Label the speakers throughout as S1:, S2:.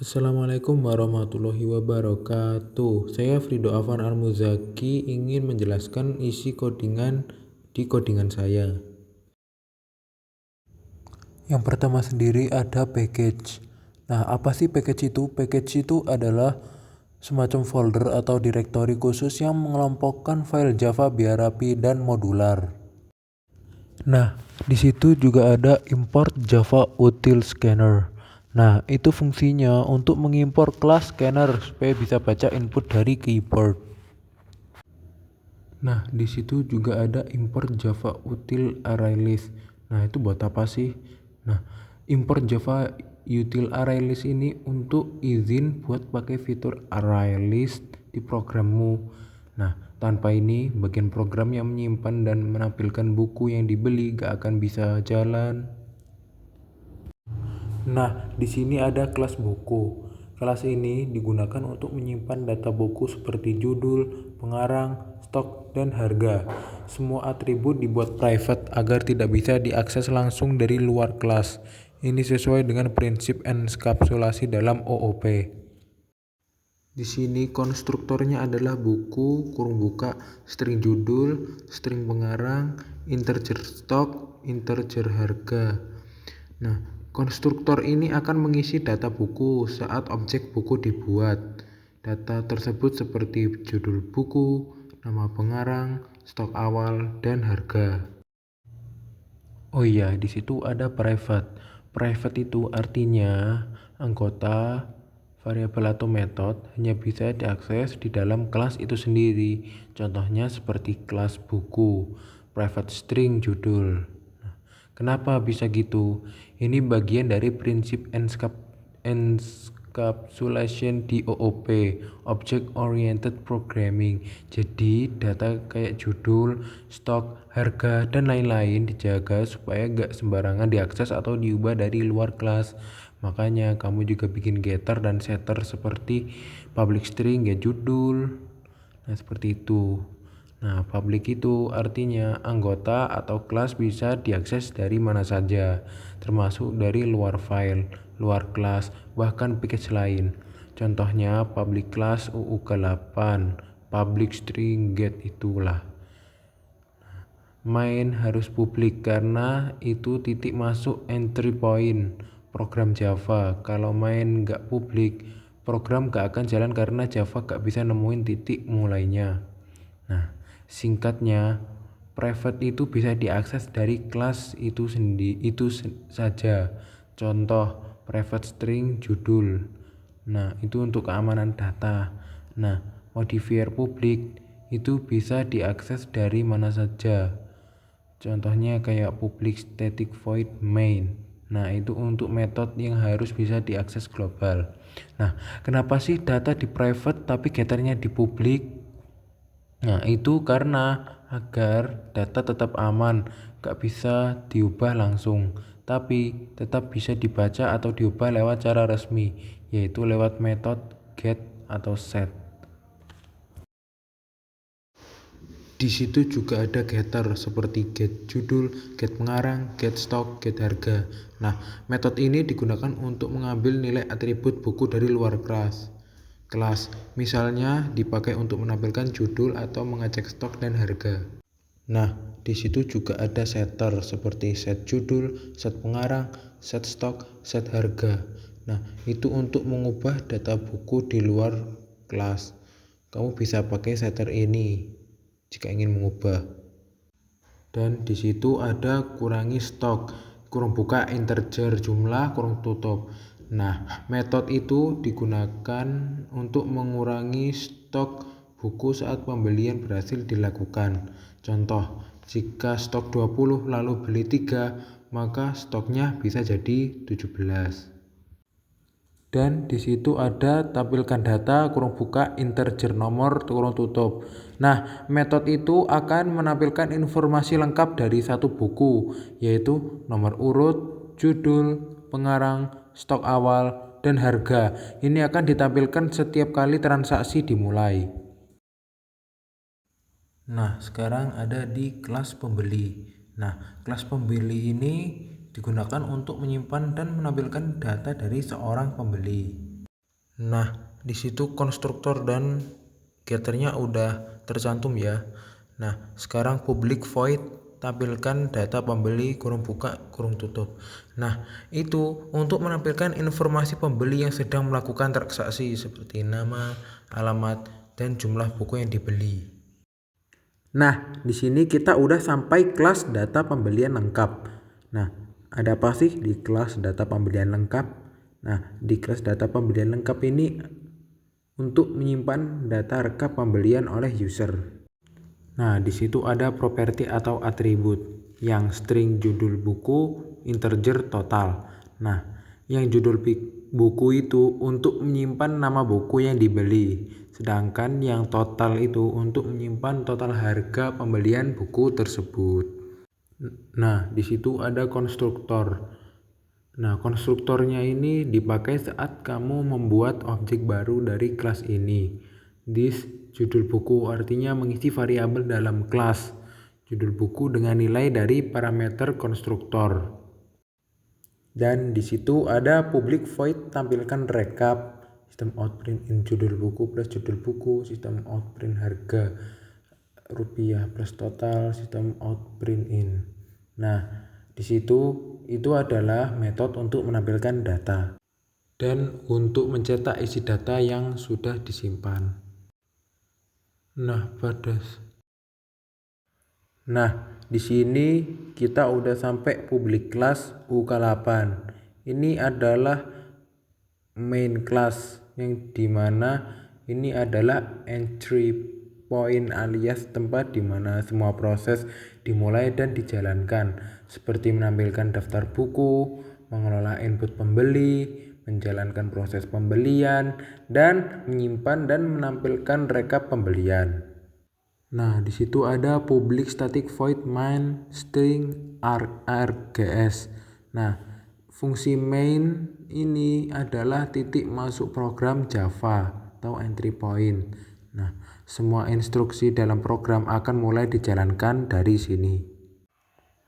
S1: Assalamualaikum warahmatullahi wabarakatuh. Saya Frido Afan Al-Muzaki ingin menjelaskan isi kodingan saya. Yang pertama sendiri ada package. Nah, apa sih package itu? Package itu adalah semacam folder atau direktori khusus yang mengelompokkan file Java biar rapi dan modular. Nah, di situ juga ada import Java util scanner. Nah, itu fungsinya untuk mengimpor kelas scanner supaya bisa baca input dari keyboard. Nah, di situ juga ada import Java util ArrayList. Nah, itu buat apa sih? Nah, import Java util ArrayList ini untuk izin buat pakai fitur ArrayList di programmu. Nah, tanpa ini bagian program yang menyimpan dan menampilkan buku yang dibeli gak akan bisa jalan. Nah, di sini ada kelas buku. Kelas ini digunakan untuk menyimpan data buku seperti judul, pengarang, stok, dan harga. Semua atribut dibuat private agar tidak bisa diakses langsung dari luar kelas. Ini sesuai dengan prinsip enskapsulasi dalam OOP. Di sini konstruktornya adalah buku, kurung buka, string judul, string pengarang, integer stok, integer harga. Nah, konstruktor ini akan mengisi data buku saat objek buku dibuat. Data tersebut seperti judul buku, nama pengarang, stok awal, dan harga. Oh iya, di situ ada private. Private itu artinya anggota, variabel atau metode hanya bisa diakses di dalam kelas itu sendiri. Contohnya seperti kelas buku, private string judul. Kenapa bisa gitu? Ini bagian dari prinsip encapsulation di OOP, Object Oriented Programming. Jadi data kayak judul, stok, harga, dan lain-lain dijaga supaya gak sembarangan diakses atau diubah dari luar kelas. Makanya kamu juga bikin getter dan setter seperti public string get judul. Nah, seperti itu. Nah, public itu artinya anggota atau kelas bisa diakses dari mana saja, termasuk dari luar file, luar kelas, bahkan package lain. Contohnya public class UU8, public string get itulah. Main harus publik karena itu titik masuk entry point program Java. Kalau main gak publik, program gak akan jalan karena Java gak bisa nemuin titik mulainya. Nah, singkatnya, private itu bisa diakses dari kelas itu saja. Contoh, private string judul. Nah, itu untuk keamanan data. Nah, modifier publik itu bisa diakses dari mana saja. Contohnya kayak public static void main. Nah, itu untuk metode yang harus bisa diakses global. Nah, kenapa sih data di private tapi getternya di publik? Nah, itu karena agar data tetap aman, gak bisa diubah langsung, tapi tetap bisa dibaca atau diubah lewat cara resmi, yaitu lewat metode get atau set. Di situ juga ada getter seperti get judul, get pengarang, get stok, get harga. Nah, metode ini digunakan untuk mengambil nilai atribut buku dari luar kelas. Misalnya dipakai untuk menampilkan judul atau mengecek stok dan harga. Nah, di situ juga ada setter seperti set judul, set pengarang, set stok, set harga. Nah, itu untuk mengubah data buku di luar kelas. Kamu bisa pakai setter ini jika ingin mengubah. Dan di situ ada kurangi stok, kurung buka integer jumlah, kurung tutup. Nah, metode itu digunakan untuk mengurangi stok buku saat pembelian berhasil dilakukan. Contoh, jika stok 20 lalu beli 3, maka stoknya bisa jadi 17. Dan di situ ada tampilkan data, kurung buka, integer nomor, kurung tutup. Nah, metode itu akan menampilkan informasi lengkap dari satu buku, yaitu nomor urut, judul, pengarang, stok awal, dan harga. Ini akan ditampilkan setiap kali transaksi dimulai. Nah, sekarang ada di kelas pembeli. Nah, kelas pembeli ini digunakan untuk menyimpan dan menampilkan data dari seorang pembeli. Nah, di situ konstruktor dan getternya udah tercantum ya. Nah, sekarang public void tampilkan data pembeli kurung buka kurung tutup. Nah, itu untuk menampilkan informasi pembeli yang sedang melakukan transaksi seperti nama, alamat, dan jumlah buku yang dibeli. Nah, di sini kita udah sampai kelas data pembelian lengkap. Nah, ada apa sih di kelas data pembelian lengkap? Nah, di kelas data pembelian lengkap ini untuk menyimpan data rekap pembelian oleh user. Nah, di situ ada properti atau atribut yang string judul buku, integer total. Nah, yang judul buku itu untuk menyimpan nama buku yang dibeli, sedangkan yang total itu untuk menyimpan total harga pembelian buku tersebut. Nah, di situ ada konstruktor. Nah, konstruktornya ini dipakai saat kamu membuat objek baru dari kelas ini. This judul buku artinya mengisi variabel dalam kelas judul buku dengan nilai dari parameter konstruktor. Dan di situ ada public void tampilkan rekap sistem out print in judul buku plus judul buku, sistem out print harga rupiah plus total, sistem out print in. Nah, di situ itu adalah metode untuk menampilkan data dan untuk mencetak isi data yang sudah disimpan. Nah, di sini kita udah sampai public class UK8. Ini adalah main class yang dimana ini adalah entry point alias tempat dimana semua proses dimulai dan dijalankan, seperti menampilkan daftar buku, mengelola input pembeli, menjalankan proses pembelian, dan menyimpan dan menampilkan rekap pembelian. Nah, di situ ada public static void main string args. Nah, fungsi main ini adalah titik masuk program Java atau entry point. Nah, semua instruksi dalam program akan mulai dijalankan dari sini.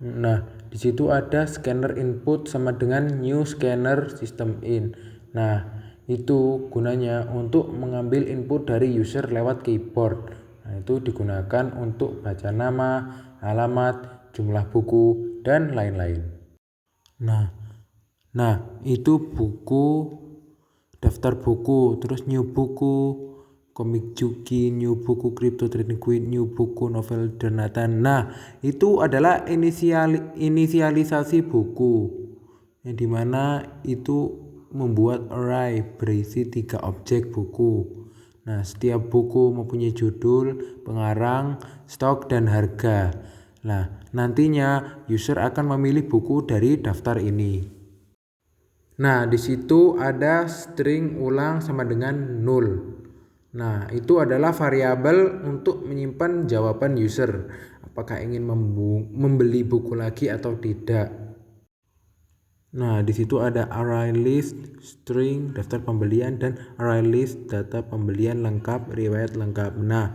S1: Nah, di situ ada scanner input sama dengan new scanner system in. Nah, itu gunanya untuk mengambil input dari user lewat keyboard. Nah, itu digunakan untuk baca nama, alamat, jumlah buku, dan lain-lain. Nah, itu buku, daftar buku, terus new buku, komik Juki, new buku Crypto Trading Queen, new buku novel Jonathan. Nah, itu adalah inisialisasi buku yang dimana itu membuat array berisi 3 objek buku. Nah, setiap buku mempunyai judul, pengarang, stok, dan harga. Nah, nantinya user akan memilih buku dari daftar ini. Nah, di situ ada string ulang sama dengan 0. Nah, itu adalah variabel untuk menyimpan jawaban user, apakah ingin membeli buku lagi atau tidak. Nah, di situ ada array list, string, daftar pembelian, dan array list, data pembelian lengkap, riwayat lengkap. Nah,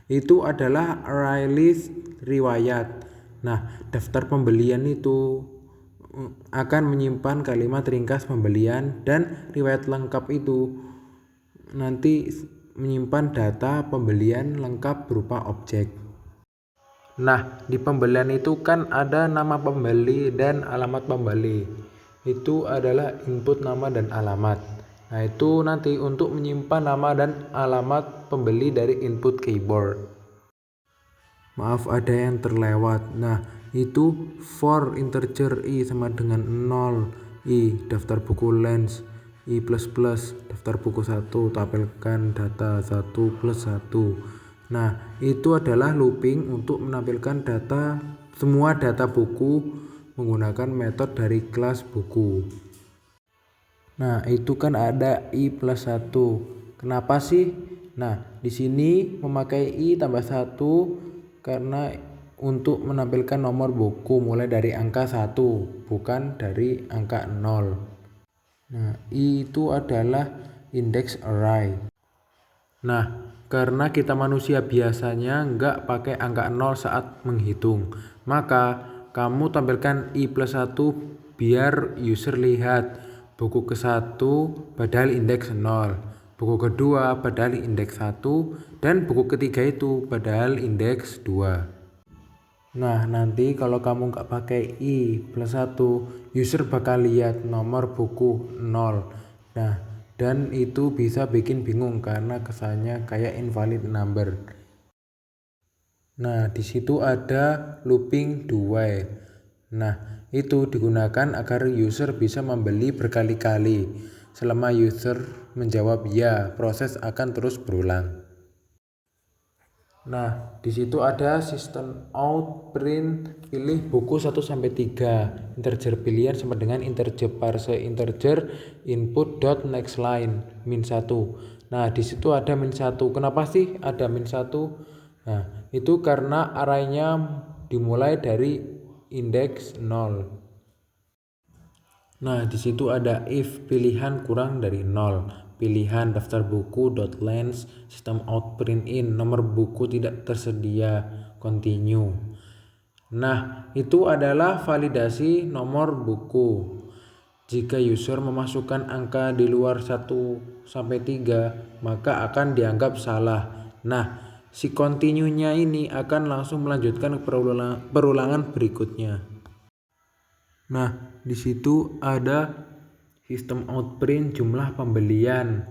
S1: itu adalah array list riwayat. Nah, daftar pembelian itu akan menyimpan kalimat ringkas pembelian, dan riwayat lengkap itu nanti menyimpan data pembelian lengkap berupa objek. Nah, di pembelian itu kan ada nama pembeli dan alamat pembeli. Itu adalah input nama dan alamat. Nah, itu nanti untuk menyimpan nama dan alamat pembeli dari input keyboard. Maaf, ada yang terlewat. Nah, itu for integer i sama dengan 0, i daftar buku lens, i++, daftar buku 1, tampilkan data 1 plus 1. Nah, itu adalah looping untuk menampilkan data semua data buku menggunakan metode dari kelas buku. Nah, itu kan ada i+1. Kenapa sih? Nah, di sini memakai i tambah 1 karena untuk menampilkan nomor buku mulai dari angka 1, bukan dari angka 0. Nah, i itu adalah index array. Nah, karena kita manusia biasanya nggak pakai angka 0 saat menghitung, maka kamu tampilkan i+1 biar user lihat buku ke-1 padahal indeks 0. buku kedua padahal indeks 1, dan buku ketiga itu padahal indeks 2. Nah, nanti kalau kamu nggak pakai I+1, user bakal lihat nomor buku 0. Nah, dan itu bisa bikin bingung karena kesannya kayak invalid number. Nah, di situ ada looping do while. Nah, itu digunakan agar user bisa membeli berkali-kali. Selama user menjawab ya, proses akan terus berulang. Nah, di situ ada sistem out print pilih buku 1 sampai 3. Integer pilihan sama dengan integer parse integer input dot next line -1. Nah, di situ ada -1. Kenapa sih ada -1? Nah, itu karena arraynya dimulai dari indeks 0. Nah, di situ ada if pilihan kurang dari 0. Pilihan daftar buku .length sistem out print in nomor buku tidak tersedia continue. Nah, itu adalah validasi nomor buku. Jika user memasukkan angka di luar 1 sampai 3, maka akan dianggap salah. Nah, si continue-nya ini akan langsung melanjutkan perulangan berikutnya. Nah, di situ ada sistem outprint jumlah pembelian.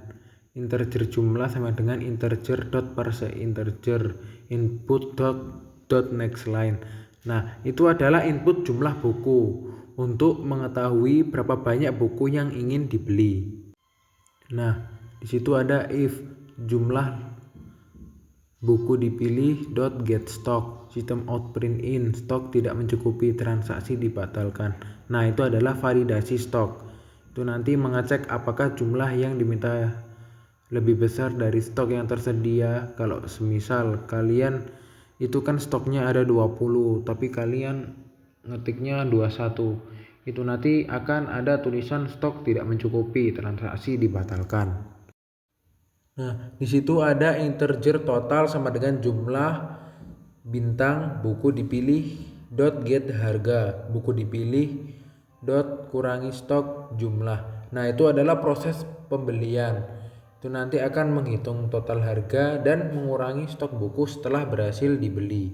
S1: Integer jumlah sama dengan integer dot parse integer input dot next line. Nah, itu adalah input jumlah buku untuk mengetahui berapa banyak buku yang ingin dibeli. Nah, di situ ada if jumlah buku dipilih dot get stock sistem outprint in stok tidak mencukupi transaksi dibatalkan. Nah, itu adalah validasi stok. Itu nanti mengecek apakah jumlah yang diminta lebih besar dari stok yang tersedia. Kalau semisal kalian itu kan stoknya ada 20 tapi kalian ngetiknya 21, itu nanti akan ada tulisan stok tidak mencukupi, transaksi dibatalkan. Nah, di situ ada integer total sama dengan jumlah bintang buku dipilih dot get harga buku dipilih dot kurangi stok jumlah. Nah, itu adalah proses pembelian. Itu nanti akan menghitung total harga dan mengurangi stok buku setelah berhasil dibeli.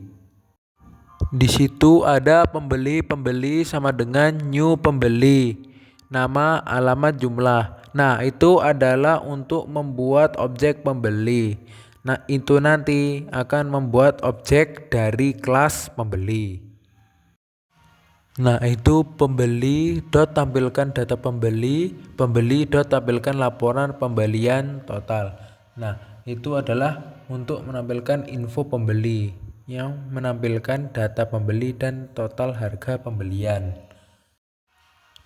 S1: Di situ ada pembeli sama dengan new pembeli, nama, alamat, jumlah. Nah, itu adalah untuk membuat objek pembeli. Nah, itu nanti akan membuat objek dari kelas pembeli. Nah, itu pembeli dot tampilkan data pembeli dot tampilkan laporan pembelian total. Nah, itu adalah untuk menampilkan info pembeli yang menampilkan data pembeli dan total harga pembelian.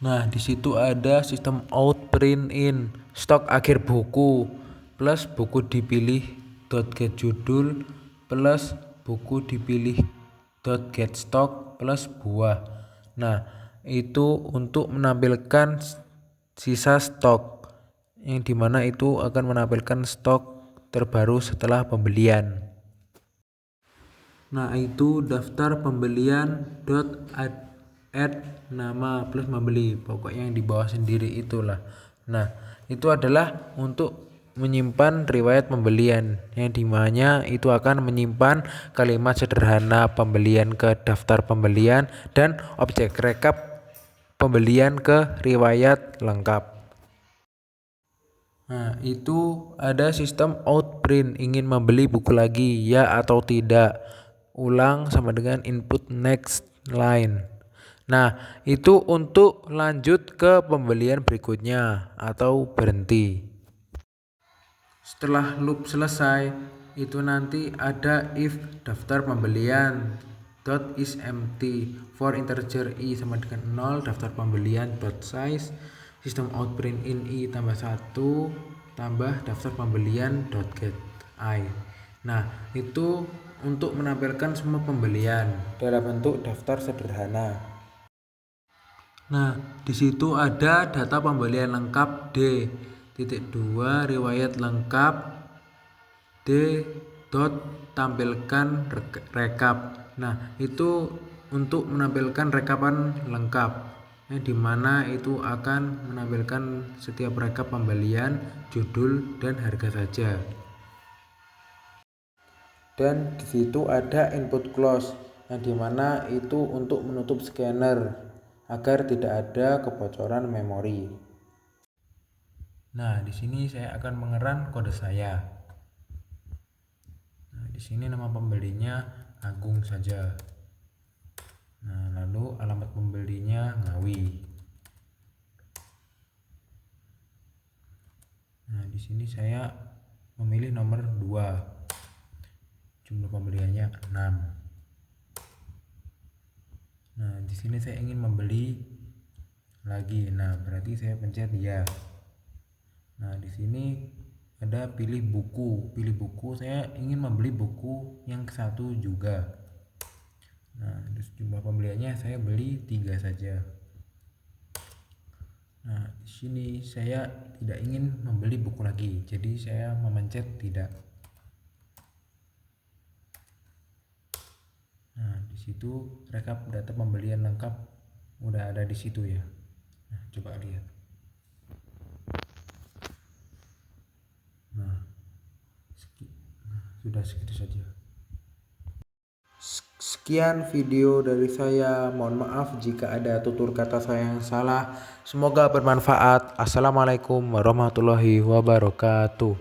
S1: Nah, di situ ada sistem out print in stok akhir buku plus buku dipilih dot get judul plus buku dipilih dot get stock plus buah. Nah, itu untuk menampilkan sisa stok yang dimana itu akan menampilkan stok terbaru setelah pembelian. Nah, itu daftar pembelian dot add nama plus membeli, pokoknya yang di bawah sendiri itulah. Nah, itu adalah untuk menyimpan riwayat pembelian yang dimana itu akan menyimpan kalimat sederhana pembelian ke daftar pembelian dan objek rekap pembelian ke riwayat lengkap. Nah, itu ada sistem outprint ingin membeli buku lagi ya atau tidak, ulang sama dengan input next line. Nah, itu untuk lanjut ke pembelian berikutnya atau berhenti. Setelah loop selesai, itu nanti ada if daftar pembelian dot is empty for integer i sama dengan 0 daftar pembelian dot size sistem out print in i tambah 1 tambah daftar pembelian dot get i. Nah, itu untuk menampilkan semua pembelian dalam bentuk daftar sederhana. Nah, di situ ada data pembelian lengkap D.2 riwayat lengkap D dot tampilkan rekap. Nah, itu untuk menampilkan rekapan lengkap dimana itu akan menampilkan setiap rekap pembelian, judul, dan harga saja. Dan di situ ada input close yang dimana itu untuk menutup scanner agar tidak ada kebocoran memori. Nah, di sini saya akan mengeran kode saya. Nah, di sini nama pembelinya Agung saja. Nah, lalu alamat pembelinya Ngawi. Nah, di sini saya memilih nomor 2. Jumlah pembeliannya 6. Nah, di sini saya ingin membeli lagi. Nah, berarti saya pencet ya. Nah, di sini ada pilih buku. Pilih buku, saya ingin membeli buku yang satu juga. Nah, terus jumlah pembeliannya saya beli 3 saja. Nah, di sini saya tidak ingin membeli buku lagi, jadi saya memencet tidak. Nah, di situ rekap data pembelian lengkap udah ada di situ ya. Nah, coba lihat. Nah, sudah segitu saja. Sekian video dari saya. Mohon maaf jika ada tutur kata saya yang salah. Semoga bermanfaat. Assalamualaikum warahmatullahi wabarakatuh.